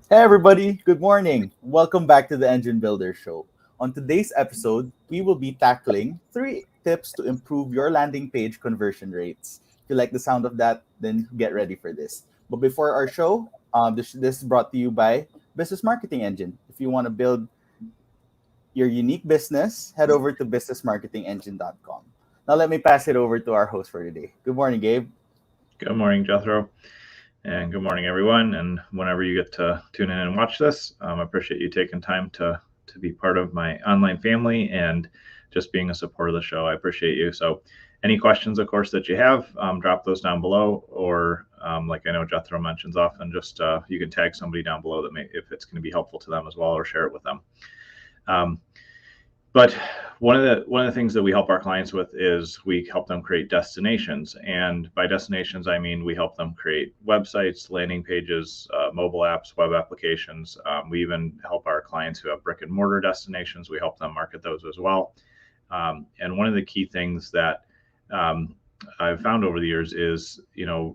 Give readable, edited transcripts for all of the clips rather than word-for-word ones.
Hey everybody, good morning. Welcome back to the Engine Builder Show. On today's episode, we will be tackling 3 tips to improve your landing page conversion rates. If you like the sound of that, then get ready for this. But before our show, this is brought to you by Business Marketing Engine. If you want to build your unique business, head over to businessmarketingengine.com. Now let me pass it over to our host for today. Good morning, Gabe. Good morning, Jethro, and good morning, everyone. And whenever you get to tune in and watch this, I appreciate you taking time to be part of my online family and just being a support of the show. I appreciate you. So, any questions, of course, that you have, drop those down below, or like I know Jethro mentions often, just you can tag somebody down below that may, if it's going to be helpful to them as well, or share it with them. Um, but one of the things that we help our clients with is we help them create destinations, and by destinations I mean we help them create websites, landing pages, mobile apps, web applications. We even help our clients who have brick and mortar destinations. We help them market those as well. And one of the key things that um, I've found over the years is,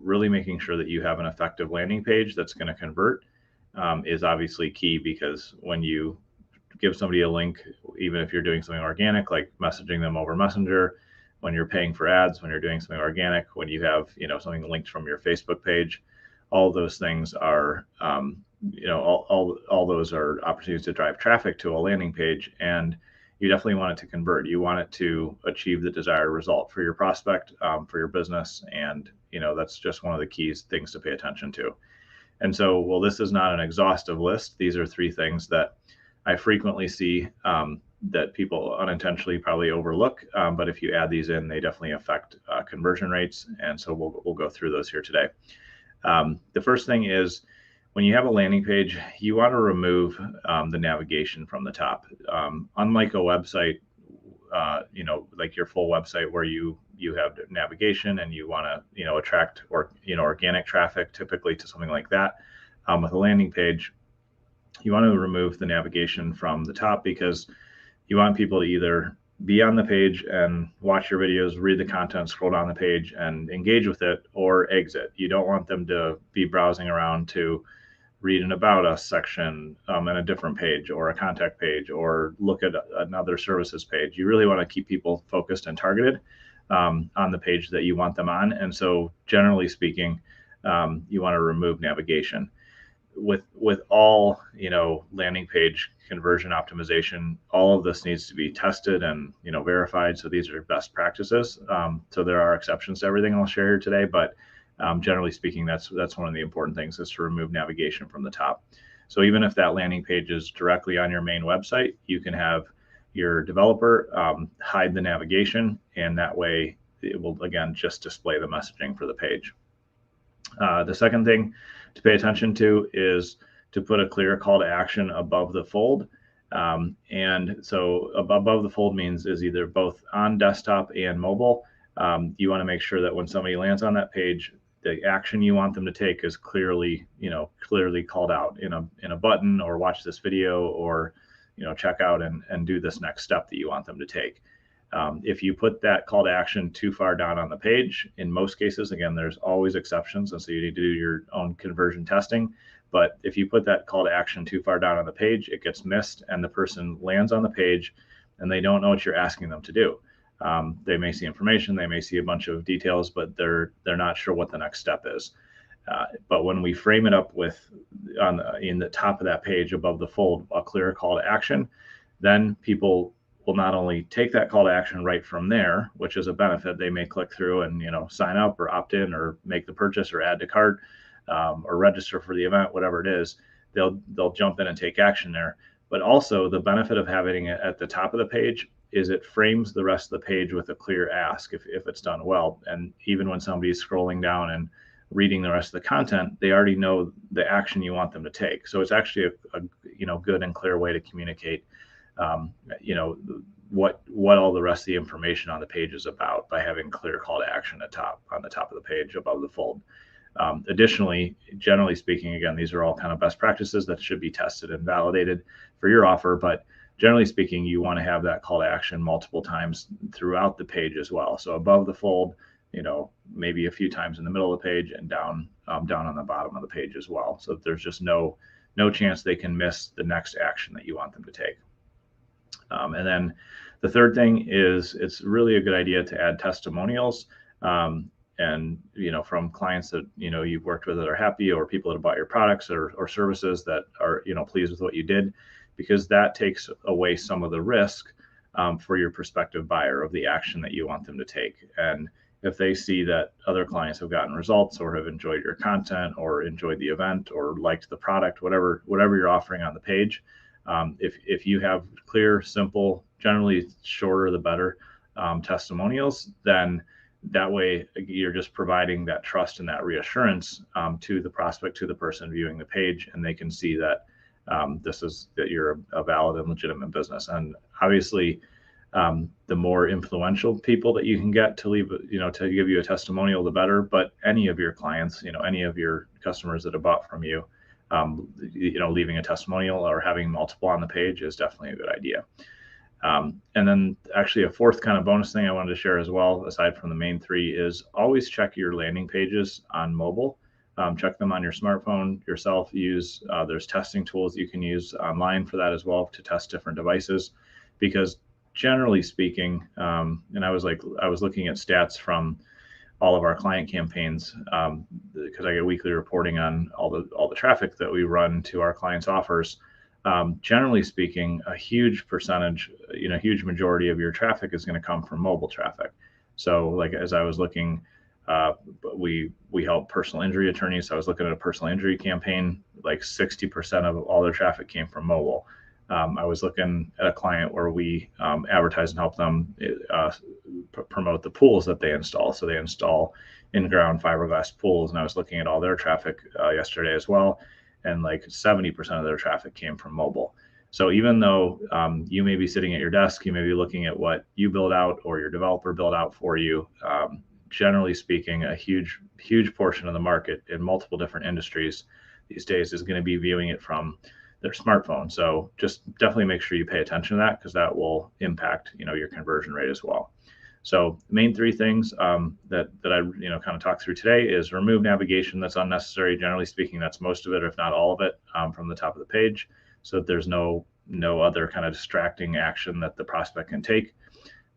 really making sure that you have an effective landing page that's going to convert is obviously key, because when you give somebody a link, even if you're doing something organic, like messaging them over Messenger, when you're paying for ads, when you're doing something organic, when you have, something linked from your Facebook page, all of those things are, all those are opportunities to drive traffic to a landing page. And you definitely want it to convert. You want it to achieve the desired result for your prospect, for your business. And, that's just one of the keys things to pay attention to. And so, well, this is not an exhaustive list. These are 3 things that I frequently see that people unintentionally probably overlook. But if you add these in, they definitely affect conversion rates. And so we'll go through those here today. The first thing is, when you have a landing page, you want to remove the navigation from the top. Unlike a website, like your full website where you have navigation and you want to attract organic traffic typically to something like that. With a landing page, you want to remove the navigation from the top, because you want people to either be on the page and watch your videos, read the content, scroll down the page and engage with it, or exit. You don't want them to be browsing around to read an about us section in a different page, or a contact page, or look at another services page. You really want to keep people focused and targeted on the page that you want them on. And so, generally speaking, you want to remove navigation. With all landing page conversion optimization, all of this needs to be tested and verified. So these are best practices. So there are exceptions to everything I'll share here today, but generally speaking, that's one of the important things, is to remove navigation from the top. So even if that landing page is directly on your main website, you can have your developer hide the navigation, and that way it will again just display the messaging for the page. The second thing to pay attention to is to put a clear call to action above the fold. And so above the fold means is either both on desktop and mobile. You want to make sure that when somebody lands on that page, the action you want them to take is clearly called out in a button, or watch this video, or check out and do this next step that you want them to take. If you put that call to action too far down on the page, in most cases, again, there's always exceptions, and so you need to do your own conversion testing. But if you put that call to action too far down on the page, it gets missed, and the person lands on the page and they don't know what you're asking them to do. They may see information, they may see a bunch of details, but they're not sure what the next step is. But when we frame it up with in the top of that page above the fold a clear call to action, then people will not only take that call to action right from there, which is a benefit. They may click through and sign up or opt in or make the purchase or add to cart, or register for the event, whatever it is. They'll jump in and take action there. But also, the benefit of having it at the top of the page is it frames the rest of the page with a clear ask if it's done well. And even when somebody's scrolling down and reading the rest of the content, they already know the action you want them to take. So it's actually a good and clear way to communicate um, you know what all the rest of the information on the page is about, by having clear call to action on the top of the page above the fold. Additionally, generally speaking, again, these are all kind of best practices that should be tested and validated for your offer, but generally speaking, you want to have that call to action multiple times throughout the page as well. So above the fold, maybe a few times in the middle of the page, and down on the bottom of the page as well, so that there's just no no chance they can miss the next action that you want them to take. And then the third thing is it's really a good idea to add testimonials. And from clients that you've worked with that are happy, or people that have bought your products or services that are pleased with what you did, because that takes away some of the risk for your prospective buyer of the action that you want them to take. And if they see that other clients have gotten results or have enjoyed your content or enjoyed the event or liked the product, whatever you're offering on the page, if you have clear, simple, generally shorter the better testimonials, then that way you're just providing that trust and that reassurance to the prospect, to the person viewing the page, and they can see that that you're a valid and legitimate business. And obviously, the more influential people that you can get to leave, to give you a testimonial, the better. But any of your clients, any of your customers that have bought from you, leaving a testimonial or having multiple on the page is definitely a good idea. And then actually a fourth kind of bonus thing I wanted to share as well, aside from the main three, is always check your landing pages on mobile. Check them on your smartphone yourself. There's testing tools you can use online for that as well, to test different devices, because generally speaking, and I was looking at stats from all of our client campaigns, because I get weekly reporting on all the traffic that we run to our clients' offers. Generally speaking, a huge percentage, huge majority of your traffic is going to come from mobile traffic. So, like, as I was looking, we help personal injury attorneys. So I was looking at a personal injury campaign, like 60% of all their traffic came from mobile. I was looking at a client where we advertise and help them promote the pools that they install. So they install in-ground fiberglass pools, and I was looking at all their traffic yesterday as well, and like 70% of their traffic came from mobile. So even though you may be sitting at your desk, you may be looking at what you build out or your developer build out for you. Generally speaking, a huge portion of the market in multiple different industries these days is going to be viewing it from their smartphone. So just definitely make sure you pay attention to that, because that will impact your conversion rate as well. So main three things that I kind of talked through today is remove navigation that's unnecessary. Generally speaking, that's most of it, if not all of it, from the top of the page, so that there's no other kind of distracting action that the prospect can take.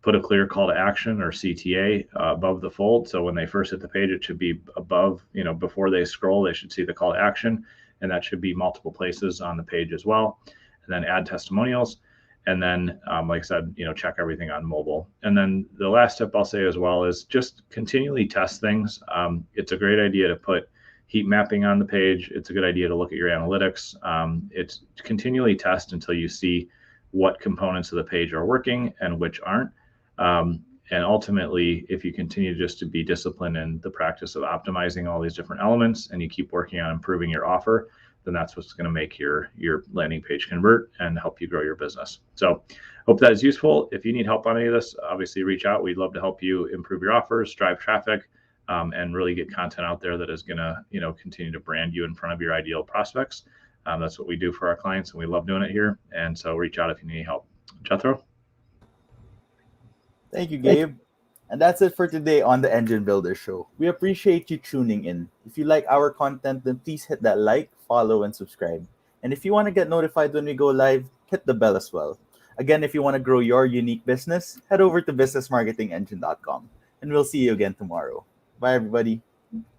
Put a clear call to action, or CTA, above the fold. So when they first hit the page, it should be above, before they scroll, they should see the call to action, and that should be multiple places on the page as well. And then add testimonials. And then, like I said, check everything on mobile. And then the last tip I'll say as well is just continually test things. It's a great idea to put heat mapping on the page. It's a good idea to look at your analytics. It's continually test until you see what components of the page are working and which aren't. And ultimately, if you continue just to be disciplined in the practice of optimizing all these different elements, and you keep working on improving your offer, then that's what's going to make your landing page convert and help you grow your business. So hope that is useful. If you need help on any of this, obviously reach out. We'd love to help you improve your offers, drive traffic, and really get content out there that is going to continue to brand you in front of your ideal prospects. That's what we do for our clients, and we love doing it here. And so reach out if you need help. Jethro? Thank you, Gabe. And that's it for today on the Engine Builder Show. We appreciate you tuning in. If you like our content, then please hit that like, follow, and subscribe. And if you want to get notified when we go live, hit the bell as well. Again, if you want to grow your unique business, head over to businessmarketingengine.com. And we'll see you again tomorrow. Bye, everybody.